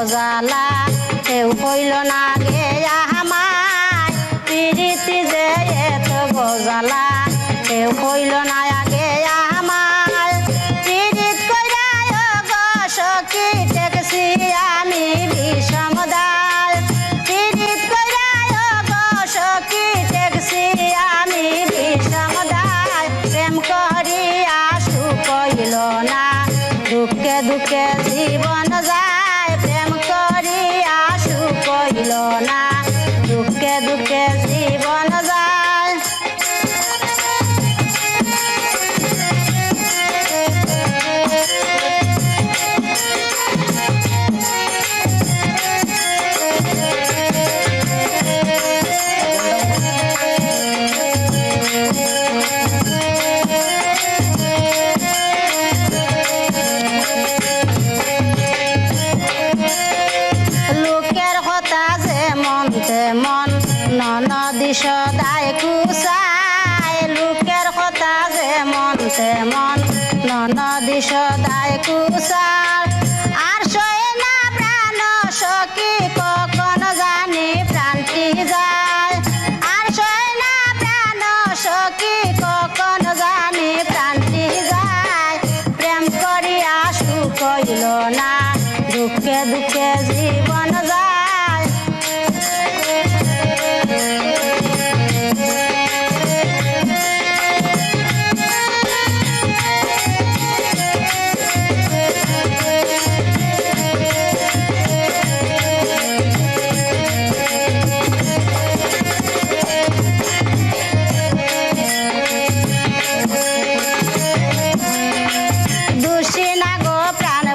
জ্বালা কেউ হইল না গে আমায় পিরিতি যে এত জ্বালা কেউ হইল না আগে আমায় পিরিত কইরা গো সখী টেকছি আমি বিষম দায় পিরিত কইরা গো সখী টেকছি আমি বিষম দায় প্রেম করিয়া সুখ হইল না দুঃখে দুঃখে জীবন যায় প্রেম করিয়া সুখ হইল না দুঃখে দুঃখে জীবন যায় মন ননদী সদায় কুসায় লোকের কথা যে মন তেমন ননদী সদায় কুসায় আর সয়ে না প্রাণ সখী কখন জানি প্রাণটি যায় আর সয়ে না প্রাণ সখী কখন জানি প্রাণটি যায় প্রেম করিয়া সুখ হইল না দুঃখে দুঃখে জীবন যায়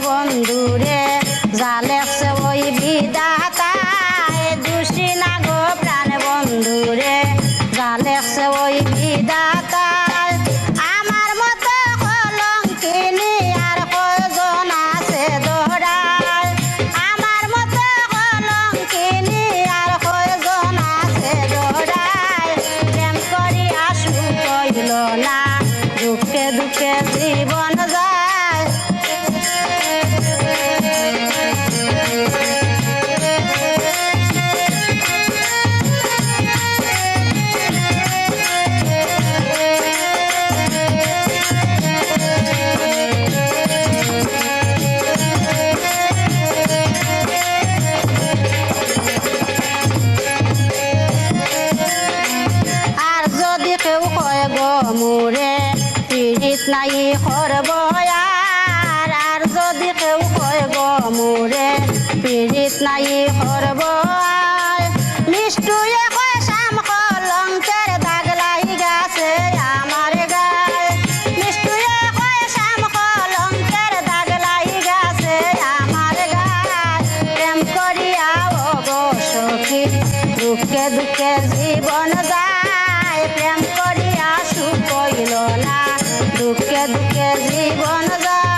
বন্ধুরে জালেছে ওই বিধাতায় দোষী না গো প্রাণ বন্ধুরে জালেছে ওই বিধাতায় আমার মতো কলঙ্কিনী আর কয়জন আছে দৌড়ায় আমার মতো কলঙ্কিনী আর কয়জন আছে দৌড়ায় প্রেম করিয়া সুখ হইল না দুঃখে দুঃখে জীবন যায় মোরে পিরিত নাই করব আর যদি কেউ কয় গো মোরে পিরিত নাই করব নিষ্ঠুরে কয় শাম কলঙ্কের দাগ লাই গেছে আমার গায়ে নিষ্ঠুরে কয় শাম কলঙ্কের দাগ লাই গেছে আমার গায়ে প্রেম করিয়া ও গো সখী দুঃখে দুঃখে জীবন যায় প্রেম করিয়া সুখ হইল না দুঃখে দুঃখে জীবন যায়।